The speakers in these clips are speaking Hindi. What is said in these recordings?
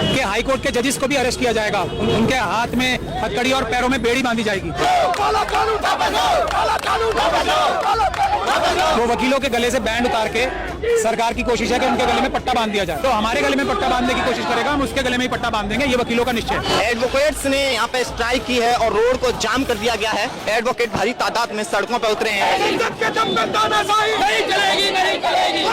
कि हाई कोर्ट के जजेस को भी अरेस्ट किया जाएगा, उनके हाथ में हथकड़ी और पैरों में बेड़ी बांधी जाएगी। वो वकीलों के गले से बैंड उतार के सरकार की कोशिश है कि उनके गले में पट्टा बांध दिया जाए, तो हमारे गले में पट्टा बांधने की कोशिश करेगा, हम उसके गले में ही पट्टा बांध देंगे, ये वकीलों का निश्चय है। एडवोकेट्स ने यहाँ पे स्ट्राइक की है और रोड को जाम कर दिया गया है। एडवोकेट भारी तादाद में सड़कों पर उतरे हैं।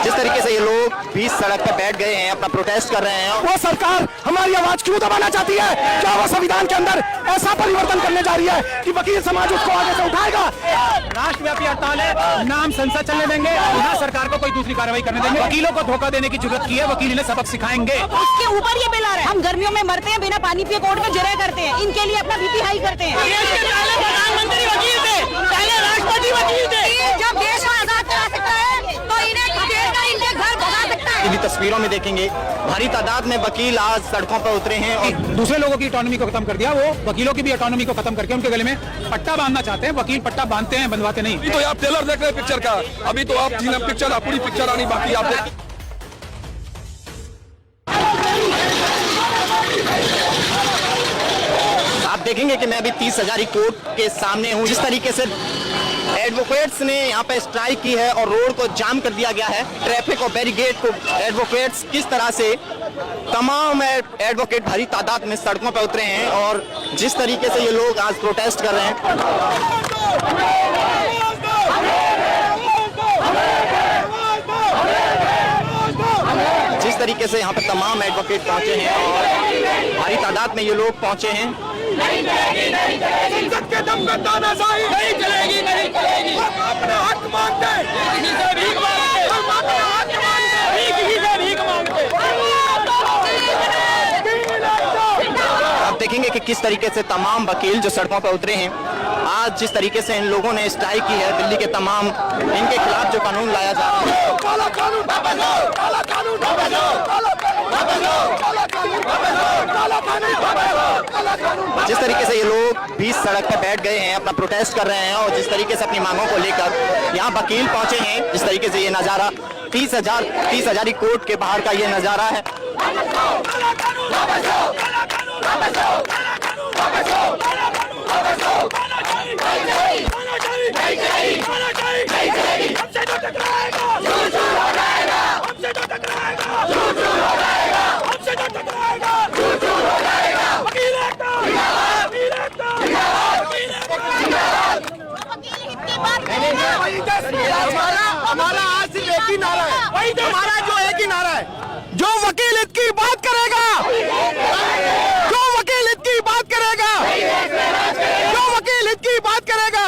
जिस तरीके से ये लोग बीच सड़क पे बैठ गए हैं, अपना प्रोटेस्ट कर रहे हैं। वो सरकार हमारी आवाज क्यों दबाना चाहती है? क्या वो संविधान के अंदर ऐसा परिवर्तन करने जा रही है कि वकील समाज उसको आगे से उठाएगा? राष्ट्रव्यापी हड़ताल है, नाम संसद चलने देंगे, यहाँ सरकार को कोई दूसरी कार्रवाई करने देंगे। वकीलों को धोखा देने की जरूरत की है, वकील इन्हें सबक सिखाएंगे। उसके ऊपर ये बिल आ रहा है, हम गर्मियों में मरते हैं, बिना पानी पिए कोर्ट में जरे करते हैं, इनके लिए अपना बीपी हाई करते हैं। प्रधानमंत्री वकील थे, पहले राष्ट्रपति वकील थे। जब देश को आजाद करा सकता है तो इन्हें इनके घर भगा सकता है। इन तस्वीरों में देखेंगे भारी तादाद में वकील आज सड़कों पर उतरे हैं और दूसरे लोगों की ऑटोनॉमी को खत्म कर दिया, वो वकीलों की भी ऑटोनॉमी को खत्म करके उनके गले में पट्टा बांधना चाहते हैं। वकील पट्टा बांधते हैं, बंधवाते नहीं। अभी तो आप ट्रेलर देख रहे हैं पिक्चर का, अभी तो आप पिक्चर पूरी पिक्चर आनी बाकी आप देख। आप देखेंगे कि मैं अभी 30,000 कोर्ट के सामने हूँ। जिस तरीके से एडवोकेट्स ने यहाँ पे स्ट्राइक की है और रोड को जाम कर दिया गया है, ट्रैफिक और बैरिकेड को एडवोकेट्स किस तरह से तमाम एडवोकेट भारी तादाद में सड़कों पर उतरे हैं और जिस तरीके से ये लोग आज प्रोटेस्ट कर रहे हैं। जिस तरीके से यहाँ पे तमाम एडवोकेट पहुंचे हैं और भारी तादाद में ये लोग पहुंचे हैं। नहीं चलेगी, नहीं चलेगी। हम अपना हक मांगते हैं, किसी से भीख मांगते, हम अपना हक मांगते, किसी से भीख मांगते। आप देखेंगे कि किस तरीके से तमाम वकील जो सड़कों पर उतरे हैं, आज जिस तरीके से इन लोगों ने स्ट्राइक की है, दिल्ली के तमाम इनके खिलाफ जो कानून लाया जा रहा है, काला कानून वापस लो, काला कानून वापस लो, काला कानून वापस लो, काला कानून वापस लो, काला कानून वापस लो, काला कानून। जिस तरीके से ये लोग बीच सड़क पर बैठ गए हैं, अपना प्रोटेस्ट कर रहे हैं और जिस तरीके से अपनी मांगों को लेकर यहाँ वकील पहुंचे हैं, जिस तरीके से ये नजारा 30,000 कोर्ट के बाहर का ये नजारा है। हमारा आज सिर्फ एक ही नारा है, हमारा जो एक ही नारा है, जो वकील हित की बात करेगा, जो वकील हित की बात करेगा, जो वकील हित की बात करेगा,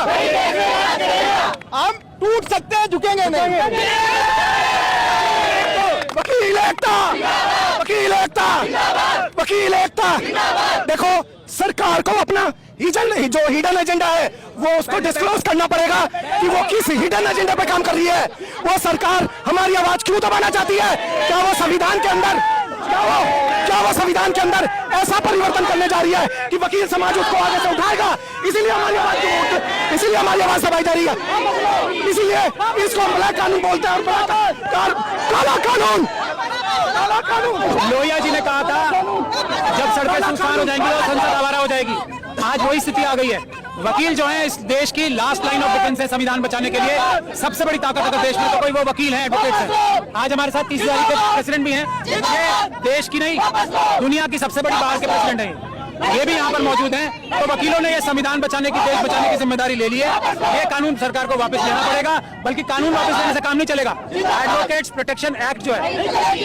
हम टूट सकते हैं, झुकेंगे नहीं। वकील एकता, वकील एकता, वकील एकता। देखो सरकार को अपना जो हिडन एजेंडा है वो उसको डिस्क्लोज करना पड़ेगा कि वो किस हिडन एजेंडा पे काम कर रही है। वो सरकार हमारी आवाज क्यों दबाना चाहती है? क्या वो संविधान के अंदर संविधान के अंदर ऐसा परिवर्तन करने जा रही है कि वकील समाज उसको आगे से उठाएगा? इसीलिए हमारी आवाज दबाई जा रही है, इसीलिए इसको हम ब्लैक कानून बोलते हैं और काला कानून। लोहिया जी ने कहा था जब सड़कें सुनसान हो जाएंगी तो संसद आवारा हो जाएगी। आज वही स्थिति आ गई है। वकील जो है इस देश की लास्ट लाइन ऑफ डिफेंस है संविधान बचाने के लिए। सबसे बड़ी ताकत अगर देश में तो कोई वो वकील है, एडवोकेट्स हैं। आज हमारे साथ 30,000 के प्रेसिडेंट भी हैं। ये देश की नहीं दुनिया की सबसे बड़ी बार के प्रेसिडेंट हैं, ये भी यहाँ पर मौजूद हैं। तो वकीलों ने ये संविधान बचाने की, देश बचाने की जिम्मेदारी ले ली है। ये कानून सरकार को वापस लेना पड़ेगा, बल्कि कानून वापस लेने से काम नहीं चलेगा। एडवोकेट्स प्रोटेक्शन एक्ट जो है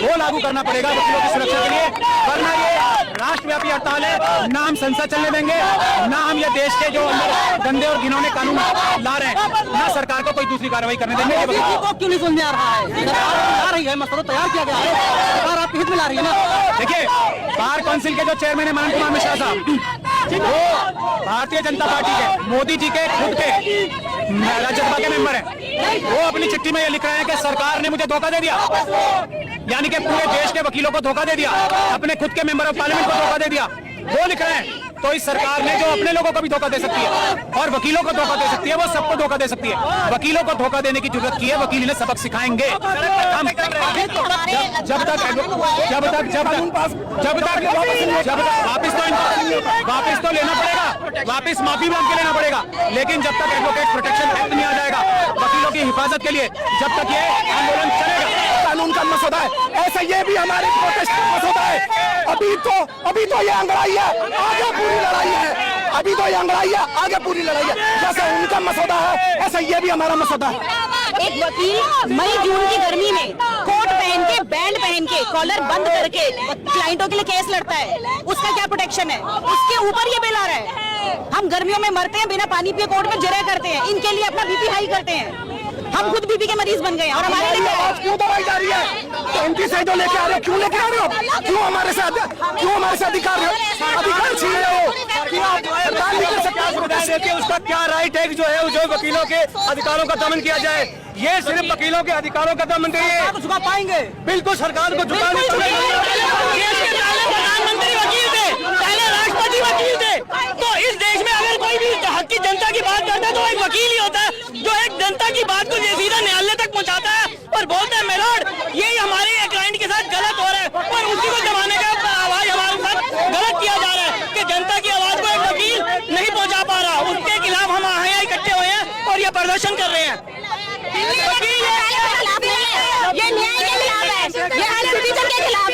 वो लागू करना पड़ेगा वकीलों की सुरक्षा के लिए, वरना ये राष्ट्रव्यापी हड़ताल है, ना हम संसद चलने देंगे, ना हम ये देश के जो गंदे और घिनौने कानून ला रहे हैं, ना सरकार को कोई दूसरी कार्रवाई करने देंगे। क्यों नहीं सुनने आ रहा है? आ रही है, मसला तैयार किया गया है, सरकार आपके हित में ला रही है ना। देखिए बार काउंसिल के जो चेयरमैन है मनन कुमार मिश्रा साहब, वो भारतीय जनता पार्टी के, मोदी जी के खुद के राज्यसभा के मेंबर हैं। वो अपनी चिट्ठी में ये लिख रहे हैं कि सरकार ने मुझे धोखा दे दिया, यानी कि पूरे देश के वकीलों को धोखा दे दिया, अपने खुद के मेंबर ऑफ पार्लियामेंट को धोखा दे दिया। वो लिख रहे हैं तो इस सरकार ने जो अपने लोगों को भी धोखा दे सकती है और वकीलों को धोखा दे सकती है, वो सबको धोखा दे सकती है। वकीलों को धोखा देने की जरूरत की है, वकील इन्हें सबक सिखाएंगे। हम जब तक वापस तो लेना पड़ेगा, वापस माफी मांग के लेना पड़ेगा, लेकिन जब तक एडवोकेट प्रोटेक्शन एक्ट नहीं आ जाएगा वकीलों की हिफाजत के लिए, जब तक ये आंदोलन चलेगा। कानून का मसौदा है, ऐसा ये भी हमारे प्रोटेस्ट का मसौदा है। अभी तो ये अंगड़ाई है, आगे पूरी लड़ाई है। अभी तो ये अंगड़ाई है, आगे पूरी लड़ाई है। जैसा उनका मसौदा है, ऐसा ये भी हमारा मसौदा है। एक वकील मई जून की गर्मी में कोट पहन के, बैंड पहन के, कॉलर बंद करके क्लाइंटों के लिए केस लड़ता है, उसका क्या प्रोटेक्शन है? उसके ऊपर ये बिल आ रहा है। हम गर्मियों में मरते हैं, बिना पानी पिए कोर्ट में जरा करते हैं, इनके लिए अपना बीपी हाई करते हैं। हम खुद बीपी के मरीज बन गए और हमारे लिए आवाज क्यों दबाई जा रही है? 35 जो लेके आ रहे हो, क्यों लेके आ रहे हो? क्यों हमारे से अधिकार छीन रहे हो? सरकार नहीं कर सकती, उसका क्या राइट है जो है जो वकीलों के अधिकारों का दमन किया जाए? ये सिर्फ वकीलों के अधिकारों का दमन नहीं है। झुका पाएंगे? बिल्कुल सरकार को झुकाने प्रधानमंत्री वकील थे, पहले राष्ट्रपति वकील थे। तो इस देश में अगर कोई भी हक की जनता की बात करता है तो एक वकील ही होता है जो एक जनता की बात को सीधा न्यायालय तक पहुंचाता है और बोलता है मेलॉर्ड यही हमारे क्लाइंट के साथ गलत हो रहा है, और उसी को जमाने का आवाज हमारे साथ गलत किया जा रहा है कि जनता की आवाज को एक वकील नहीं पहुंचा पा रहा। उसके खिलाफ हम यहाँ इकट्ठे हुए हैं और ये प्रदर्शन कर रहे हैं। ये न्याय के खिलाफ है, ये हर सिटीजन के खिलाफ